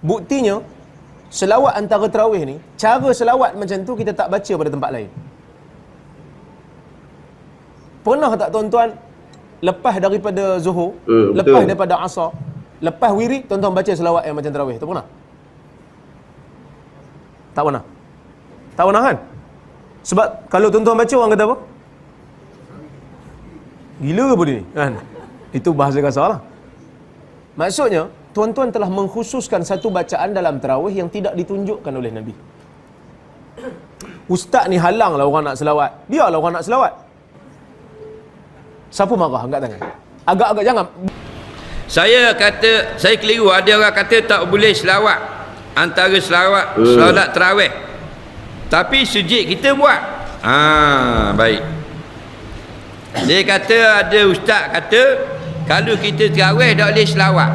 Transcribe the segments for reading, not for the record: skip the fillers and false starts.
Buktinya, selawat antara tarawih ni, cara selawat macam tu kita tak baca pada tempat lain. Pernah tak tuan-tuan, lepas daripada Zuhur, lepas daripada Asar, lepas wirid, tuan-tuan baca selawat yang macam tarawih tu pernah? Tak pernah. Tak pernah kan? Sebab kalau tuan-tuan baca, orang kata apa? Gila ke dia ni? Kan? Itu bahasa kasar lah. Maksudnya, tuan-tuan telah mengkhususkan satu bacaan dalam tarawih yang tidak ditunjukkan oleh Nabi. Ustaz ni halanglah orang nak selawat. Biarlah orang nak selawat. Siapa marah? Angkat tangan. Agak-agak jangan. Saya kata, saya keliru. Ada orang kata tak boleh selawat antara solat tarawih. Tapi sujud kita buat. Baik. Dia kata, ada ustaz kata kalau kita tarawih tak boleh selawat.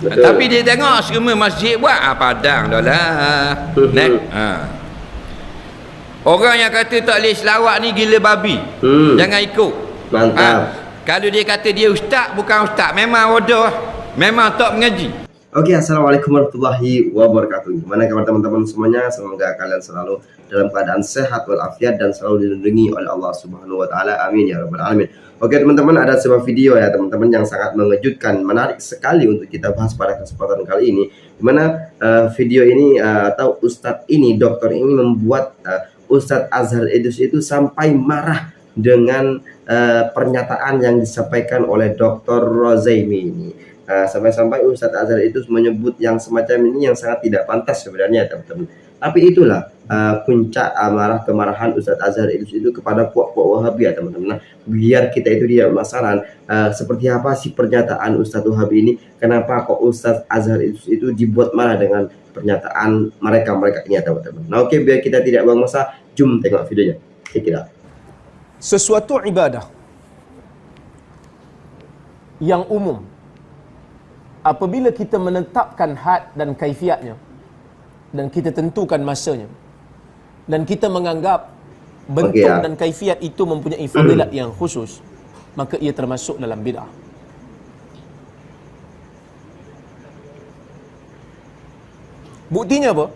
Tapi dia tengok semua masjid buat, padang dah lah. Orang yang kata tak boleh selawat ni gila babi. Jangan ikut. Mantap. Kalau dia kata dia ustaz, bukan ustaz, memang bodoh, memang tak mengaji. Oke, assalamualaikum warahmatullahi wabarakatuh. Gimana kabar teman-teman semuanya? Semoga kalian selalu dalam keadaan sehat walafiat dan selalu dilindungi oleh Allah Subhanahu wa taala. Amin ya rabbal alamin. Oke teman-teman, ada sebuah video ya teman-teman yang sangat mengejutkan, menarik sekali untuk kita bahas pada kesempatan kali ini. Dimana video ini atau ustadz ini, dokter ini membuat Ustadz Azhar Idrus itu sampai marah dengan pernyataan yang disampaikan oleh Dr. Rozaimi ini. Sampai-sampai Ustadz Azhar itu menyebut yang semacam ini yang sangat tidak pantas sebenarnya teman-teman. Tapi itulah puncak amarah kemarahan Ustadz Azhar itu kepada puak-puak Wahabi ya teman-teman. Nah, biar kita itu dia masalah seperti apa sih pernyataan Ustadz Wahabi ini? Kenapa kok Ustadz Azhar itu dibuat marah dengan pernyataan mereka ini ya teman-teman. Nah oke, biar kita tidak buang masa, jom tengok videonya. Kita Sesuatu ibadah yang umum, apabila kita menetapkan had dan kaifiatnya dan kita tentukan masanya dan kita menganggap bentuk dan kaifiat itu mempunyai fadilat yang khusus, maka ia termasuk dalam bid'ah. Buktinya apa?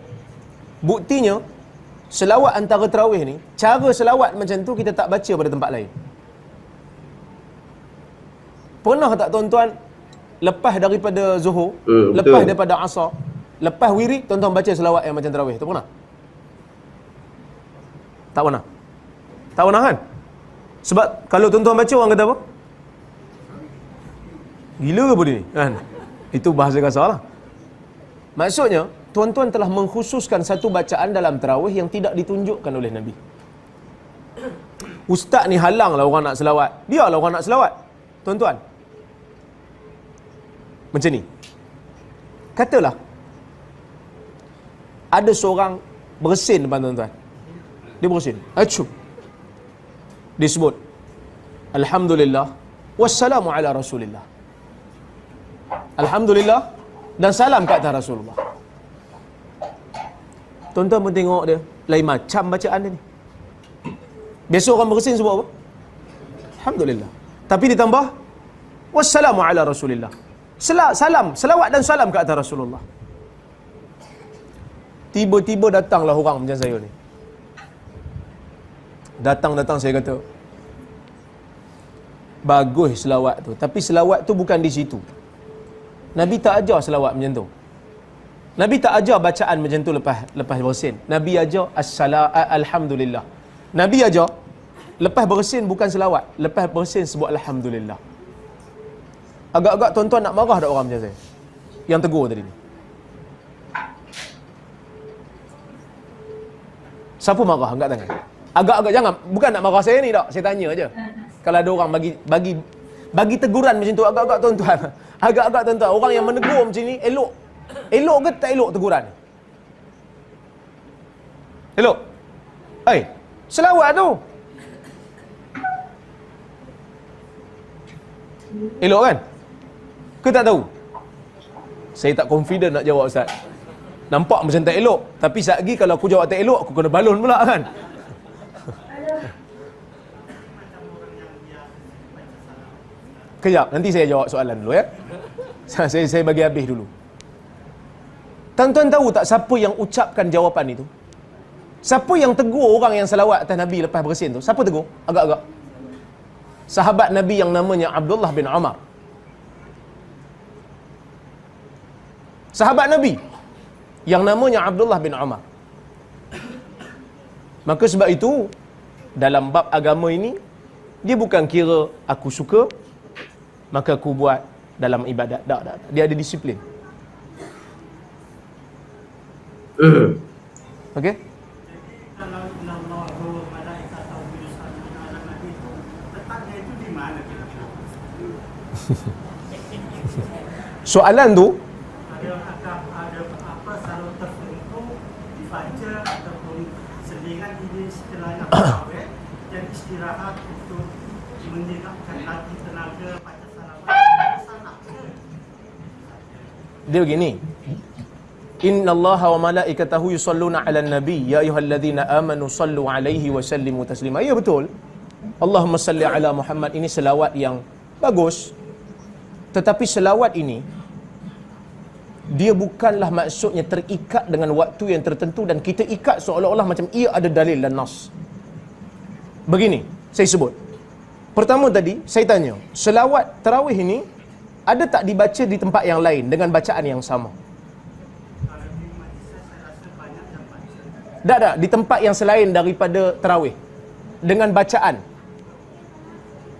Buktinya, selawat antara tarawih ni, cara selawat macam tu kita tak baca pada tempat lain. Pernah tak tuan-tuan, lepas daripada Zuhur, lepas daripada Asar, lepas wirid, tuan-tuan baca selawat yang macam tarawih tu pernah? Tak pernah. Tak pernah kan? Sebab kalau tuan-tuan baca, orang kata apa? Gila ke dia ni? Kan? Itu bahasa kasar lah. Maksudnya, tuan-tuan telah mengkhususkan satu bacaan dalam tarawih yang tidak ditunjukkan oleh Nabi. Ustaz ni halanglah orang nak selawat. Biarlah orang nak selawat. Tuan-tuan, macam ni. Katalah ada seorang bersin depan tuan-tuan. Dia bersin. Acum. Dia sebut Alhamdulillah wassalamu ala Rasulillah. Alhamdulillah dan salam ke atas Rasulullah. Tuan-tuan pun tengok dia, lain macam bacaan dia ni. Biasa orang bersin sebut apa? Alhamdulillah. Tapi ditambah wassalamu ala Rasulillah. Salam, selawat dan salam ke atas Rasulullah. Tiba-tiba datanglah orang macam saya ni. Datang saya kata, bagus selawat tu, tapi selawat tu bukan di situ. Nabi tak ajar selawat macam tu. Nabi tak ajar bacaan macam tu lepas bersin. Nabi ajar alhamdulillah. Nabi ajar lepas bersin bukan selawat, lepas bersin sebut alhamdulillah. Agak-agak tuan-tuan nak marah tak orang macam saya yang tegur tadi ni? Siapa marah? Angkat tangan. Agak-agak jangan, bukan nak marah saya ni tak. Saya tanya aja. Kalau ada orang bagi teguran macam tu, agak-agak tuan-tuan. Agak-agak tuan-tuan, orang yang menegur macam ni elok. Elok ke tak elok teguran? Elok. Selawat tu. Elok kan? Ke tak tahu? Saya tak confident nak jawab Ustaz. Nampak macam tak elok, tapi sekejap lagi kalau aku jawab tak elok, aku kena balon pula kan? Kejap, nanti saya jawab soalan dulu ya. Saya bagi habis dulu. Tuan-tuan tahu tak siapa yang ucapkan jawapan itu? Siapa yang tegur orang yang selawat atas Nabi lepas bersin tu? Siapa tegur? Agak-agak. Sahabat Nabi yang namanya Abdullah bin Umar. Sahabat Nabi yang namanya Abdullah bin Umar. Maka sebab itu, dalam bab agama ini, dia bukan kira aku suka, maka aku buat dalam ibadat. Tak. Dia ada disiplin. Okey? Kalau Allah malaikat atau yusalluna ala nabi itu letaknya itu di mana kira-kira? Soalan tu, Ada apa salah tertentu dibaca ataupun selingan ini setelah nak tarawih dan istirahat untuk meningkatkan lagi tenaga baca salawat salah ke? dia begini. Innallaha wa malaikatahu yusalluna 'alan nabi ya ayyuhalladzina amanu sallu 'alaihi wa sallimu taslima. Ya betul. Allahumma salli ala Muhammad, ini selawat yang bagus. Tetapi selawat ini dia bukanlah maksudnya terikat dengan waktu yang tertentu dan kita ikat seolah-olah macam ia ada dalil dan nas. Begini, saya sebut. Pertama tadi saya tanya, selawat tarawih ini ada tak dibaca di tempat yang lain dengan bacaan yang sama? Tak, di tempat yang selain daripada tarawih dengan bacaan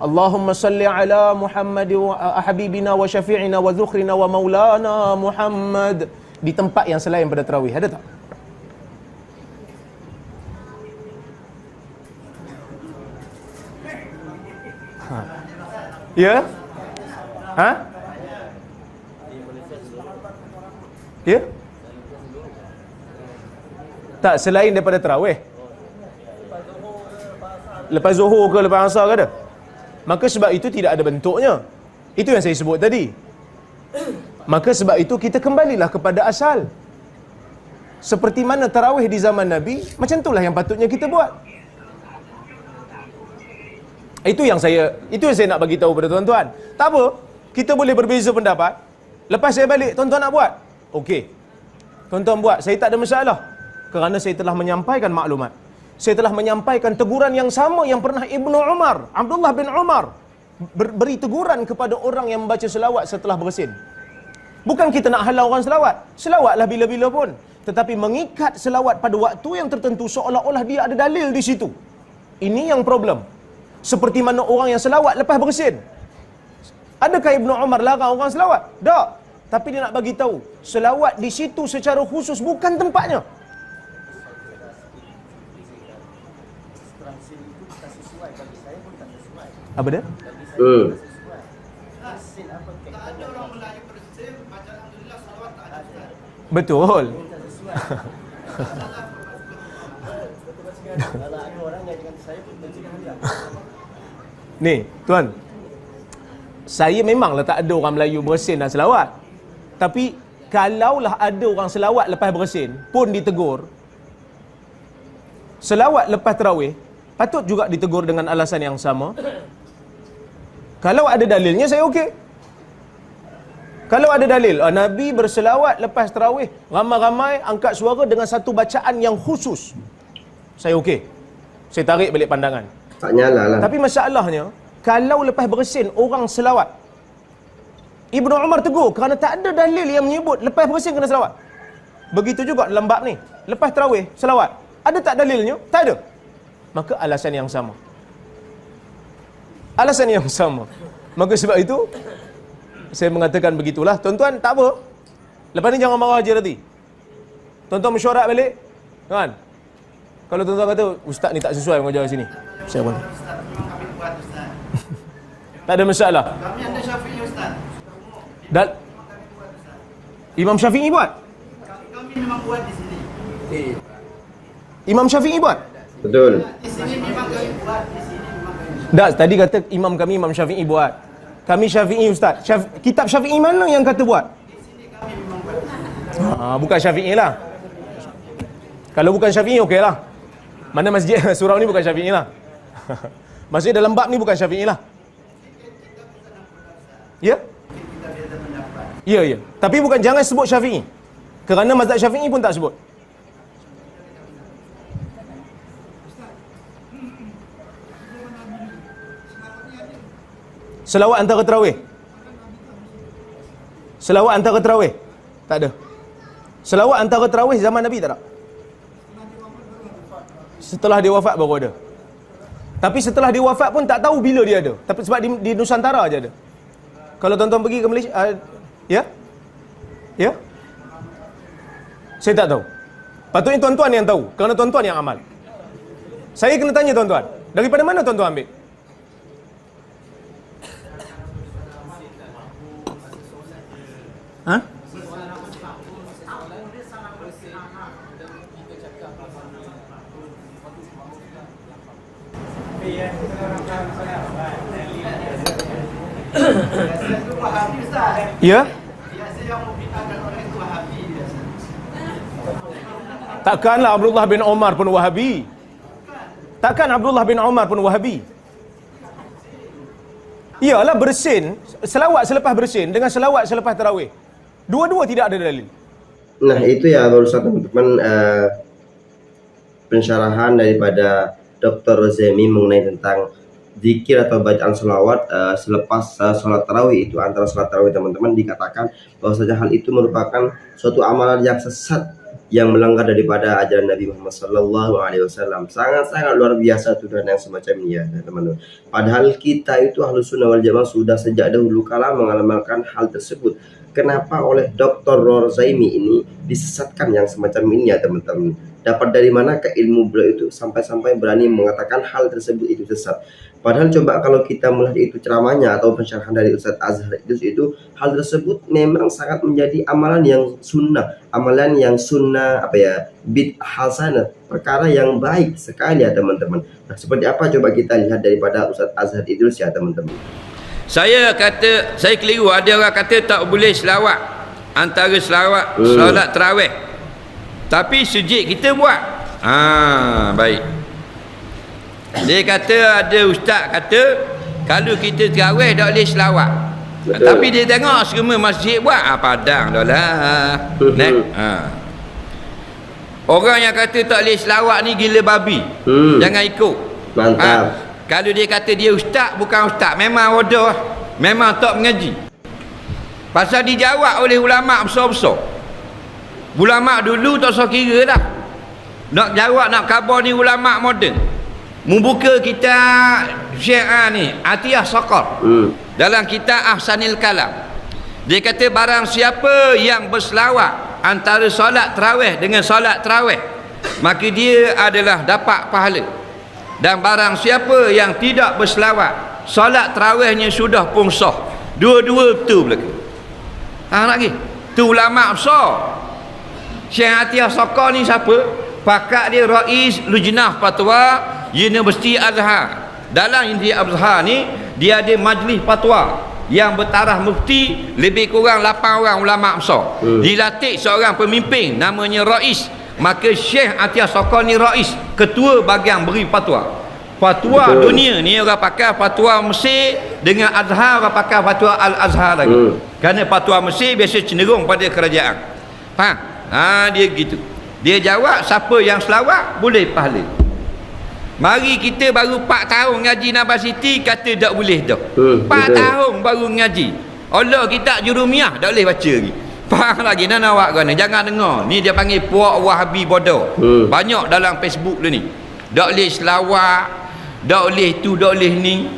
Allahumma salli ala Muhammad wa habibina wa syafi'ina wa dhukhrina wa maulana Muhammad, di tempat yang selain pada tarawih. Ada tak? Ya? Ha? Ya? Tak, selain daripada tarawih. Lepas zuhur ke lepas asar ke ada? Maka sebab itu tidak ada bentuknya. Itu yang saya sebut tadi. Maka sebab itu kita kembalilah kepada asal. Seperti mana tarawih di zaman Nabi, macam itulah yang patutnya kita buat. Itu yang saya nak bagi tahu pada tuan-tuan. Tak apa, kita boleh berbeza pendapat. Lepas saya balik, tuan-tuan nak buat? Okey. Tuan-tuan buat, saya tak ada masalah. Kerana saya telah menyampaikan maklumat. Saya telah menyampaikan teguran yang sama yang pernah Ibnu Umar, Abdullah bin Umar beri teguran kepada orang yang membaca selawat setelah bersin. Bukan kita nak halau orang selawat. Selawatlah bila-bila pun. Tetapi mengikat selawat pada waktu yang tertentu seolah-olah dia ada dalil di situ. Ini yang problem. Seperti mana orang yang selawat lepas bersin. Adakah Ibnu Umar larang orang selawat? Tak. Tapi dia nak bagi tahu, selawat di situ secara khusus bukan tempatnya. Apa dia? Betul. Ni, tuan. Saya memanglah tak ada orang Melayu bersin dan selawat. Tapi kalaulah ada orang selawat lepas bersin pun ditegur. Selawat lepas tarawih patut juga ditegur dengan alasan yang sama. Kalau ada dalilnya saya okey. Kalau ada dalil, Nabi berselawat lepas tarawih, ramai-ramai angkat suara dengan satu bacaan yang khusus, saya okey. Saya tarik balik pandangan. Tak nyala lah. Tapi masalahnya, kalau lepas bersin orang selawat, Ibnu Umar tegur kerana tak ada dalil yang menyebut lepas bersin kena selawat. Begitu juga dalam bab ni, lepas tarawih selawat, ada tak dalilnya? Tak ada. Maka alasan yang sama. Alasan yang sama. Maka sebab itu saya mengatakan begitulah. Tuan-tuan tak apa. Lepas ni jangan marah je nanti. Tuan-tuan mesyuarat balik, kan? Kalau tuan-tuan kata ustaz ni tak sesuai mengajar sini, saya pun Ustaz, memang kami buat Ustaz. tak ada masalah. Kami ada Syafi'i Ustaz. Dan Imam Syafi'i buat. Kami memang buat di sini. Imam Syafi'i buat. Betul. Di sini memang kami buat, di sini memang kami. Tak, tadi kata imam kami Imam Syafi'i buat. Kami Syafi'i ustaz. Kitab Syafi'i mana yang kata buat? Bukan Syafi'i lah. Kalau bukan Syafi'i okey lah. Mana masjid surau ni bukan Syafi'i lah. Maksudnya dalam bab ni bukan Syafi'i lah. Ya? Ya. Tapi bukan, jangan sebut Syafi'i. Kerana mazhab Syafi'i pun tak sebut. Selawat antara tarawih. Selawat antara tarawih. Tak ada. Selawat antara tarawih zaman Nabi tak ada. Setelah dia wafat baru ada. Tapi setelah dia wafat pun tak tahu bila dia ada. Tapi sebab di Nusantara aja ada. Kalau tuan-tuan pergi ke Malaysia, ya? Ya? Saya tak tahu. Patutnya tuan-tuan yang tahu, kerana tuan-tuan yang amal. Saya kena tanya tuan-tuan, daripada mana tuan-tuan ambil? Ha? Ya? Takkanlah Abdullah bin Umar pun Wahabi. Takkan Abdullah bin Umar pun Wahabi. Iyalah bersin, selawat selepas bersin dengan selawat selepas tarawih. Dua-dua tidak ada dalil. Nah itu ya barusan teman-teman pensyarahan daripada Dr. Rozemi mengenai tentang zikir atau bacaan selawat selepas sholat tarawih. Itu antara sholat tarawih teman-teman dikatakan bahwasanya hal itu merupakan suatu amalan yang sesat yang melanggar daripada ajaran Nabi Muhammad SAW. Sangat-sangat luar biasa tuduhan yang semacam ini ya teman-teman. Padahal kita itu Ahlus Sunnah wal Jamaah sudah sejak dahulu kala mengamalkan hal tersebut. Kenapa oleh Dr. Rozemi ini disesatkan yang semacam ini ya teman-teman? Dapat dari mana ke ilmu beliau itu sampai-sampai berani mengatakan hal tersebut itu sesat? Padahal coba kalau kita melihat itu ceramahnya atau pensyarahan dari Ustadz Azhar itu hal tersebut memang sangat menjadi amalan yang sunnah bid'ah hasanah, perkara yang baik sekali ya teman-teman. Nah seperti apa coba kita lihat daripada Ustadz Azhar Idrus ya teman-teman. Saya keliru, ada orang kata tak boleh selawat antara solat tarawih. Tapi sujud kita buat. Baik. Dia kata ada ustaz kata kalau kita tarawih tak boleh selawat. Tapi dia tengok semua masjid buat, padang dah lah. Orang yang kata tak boleh selawat ni gila babi. Jangan ikut. Mantap. Kalau dia kata dia ustaz, bukan ustaz, memang bodoh, memang tak mengaji. Pasal dijawab oleh ulama besar-besar. Ulama dulu tak usah kira dah. Nak jawab, nak khabar ni ulama moden. Membuka kitab Syiah ni, Atiyah Saqar. Dalam kitab Ahsanil Kalam. Dia kata barang siapa yang berselawat antara solat tarawih dengan solat tarawih, maka dia adalah dapat pahala. Dan barang siapa yang tidak berselawat, solat tarawihnya sudah pun sah. Dua-dua betul belaka. Lagi. Tu ulama besar. Syekh Atiyah Saqar ni siapa? Pakar dia Rais Lujnah Fatwa Universiti Azhar. Dalam Universiti Azhar ni dia ada majlis fatwa yang bertaraf mufti, lebih kurang 8 orang ulama besar. Dilatih seorang pemimpin namanya Rais. Maka Syekh Atiyah Saqar ni Rais, ketua bahagian beri fatwa. Fatwa dunia ni orang pakai fatwa Mesir, dengan Azhar orang pakai fatwa Al-Azhar lagi. Kerana fatwa Mesir biasa cenderung pada kerajaan. Faham? Dia gitu. Dia jawab siapa yang selawat boleh pahala. Mari kita baru 4 tahun ngaji Nabas Siti kata tak boleh dah. 4 tahun baru ngaji. Allah kitab Jurumiyah tak boleh baca lagi. Faham lagi nak awak kan? Jangan dengar. Ni dia panggil puak Wahabi bodoh. Banyak dalam Facebook dia ni. Tak boleh selawat, tak boleh tu, tak boleh ni.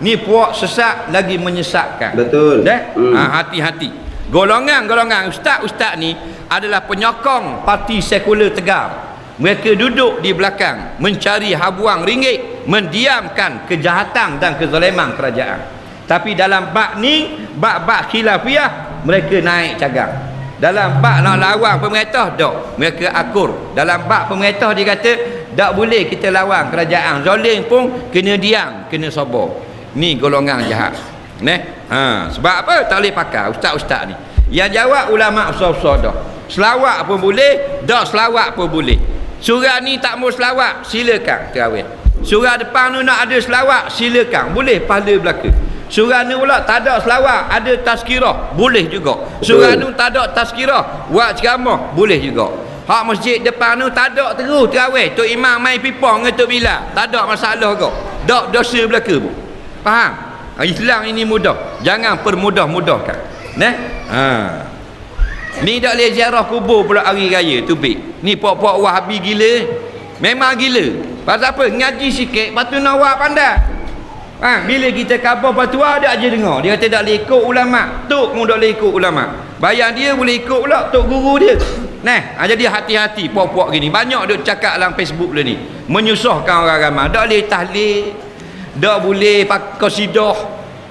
Ni puak sesat lagi menyesatkan. Betul. Hati-hati. Golongan-golongan ustaz-ustaz ni adalah penyokong parti sekular Tegar. Mereka duduk di belakang mencari habuang ringgit, mendiamkan kejahatan dan kezaliman kerajaan. Tapi dalam bab ni, bab-bab khilafiyah, mereka naik cagang. Dalam bab nak lawan pemerintah, tak, mereka akur. Dalam bab pemerintah dia kata tak boleh kita lawan kerajaan, zalim pun kena diam, kena sabar. Ni golongan jahat. Sebab apa tak boleh pakai ustaz-ustaz ni? Yang jawab ulama besar-besar dah. Selawat pun boleh, tak selawat pun boleh. Surah ni tak mau selawat, silakan tarawih. Surah depan tu nak ada selawat, silakan, boleh pahala belaka. Surah ni pula tak ada selawat, ada tazkirah, boleh juga. Surah ni tak ada tazkirah, buat ceramah, boleh juga. Hak masjid depan tu tak ada terus terawih, tok imam main pipong dengan tok Bilal, tak ada masalah kau. Tak dosa belaka pun. Faham? Islam ini mudah, jangan permudah-mudahkan. Nah, ni tak boleh ziarah kubur pula hari raya tu bik. Ni puak-puak Wahabi gila. Memang gila. Pasal apa? Ngaji sikit, lepas tu nak buat pandai. Bila kita khabar fatwa dia aja dengar. Dia kata tak boleh ikut ulama. Tok pun tak boleh ikut ulama. Bayang dia boleh ikut pula tok guru dia. Nah, jadi hati-hati puak-puak gini. Banyak duk cakap dalam Facebook lah ni. Menyusahkan orang ramai. Tak boleh tahlil. Tak boleh pakai qasidah.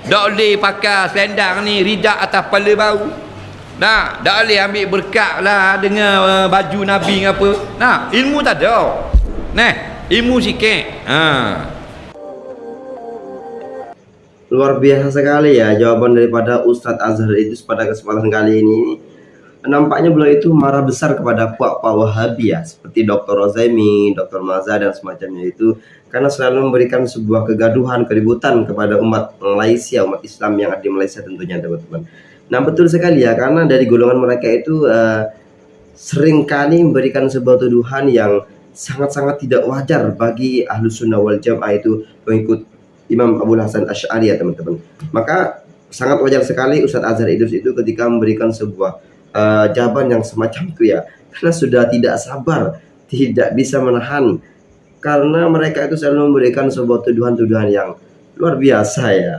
Tak boleh pakai selendang ni ridak atas kepala bau. Nah, tak boleh ambil berkat lah dengan baju Nabi apa. Nah, ilmu tak ada. Nah, ilmu sikit. Luar biasa sekali ya jawaban daripada Ustadz Azhar itu pada kesempatan kali ini. Nampaknya beliau itu marah besar kepada puak-puak Wahabi ya, seperti Dr. Rozaimi, Dr. Maza dan semacamnya itu, karena selalu memberikan sebuah kegaduhan, keributan kepada umat Malaysia, umat Islam yang ada di Malaysia tentunya teman-teman. Nah betul sekali ya, karena dari golongan mereka itu seringkali memberikan sebuah tuduhan yang sangat-sangat tidak wajar bagi Ahlus Sunnah wal Jamaah itu pengikut Imam Abu Hasan Asy'ari ya teman-teman. Maka sangat wajar sekali Ustadz Azhar Idrus itu ketika memberikan sebuah jawaban yang semacam itu ya, karena sudah tidak sabar, tidak bisa menahan, karena mereka itu selalu memberikan sebuah tuduhan-tuduhan yang luar biasa ya.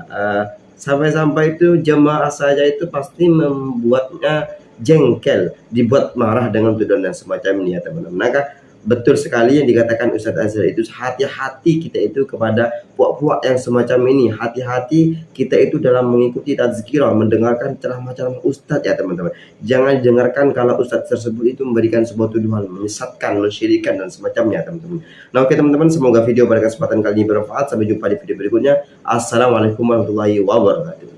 Sampai-sampai itu jemaah saja itu pasti membuatnya jengkel, dibuat marah dengan tuduhan yang semacam ini ya teman-teman. Maka betul sekali yang dikatakan Ustadz Azhar itu, hati-hati kita itu kepada puak-puak yang semacam ini. Hati-hati kita itu dalam mengikuti tazkirah, mendengarkan ceramah-ceramah Ustadz ya teman-teman. Jangan dengarkan kalau Ustadz tersebut itu memberikan sebuah tuduhan, menyesatkan, mensyirikan dan semacamnya teman-teman. Nah oke teman-teman, semoga video pada kesempatan kali ini bermanfaat. Sampai jumpa di video berikutnya. Assalamualaikum warahmatullahi wabarakatuh.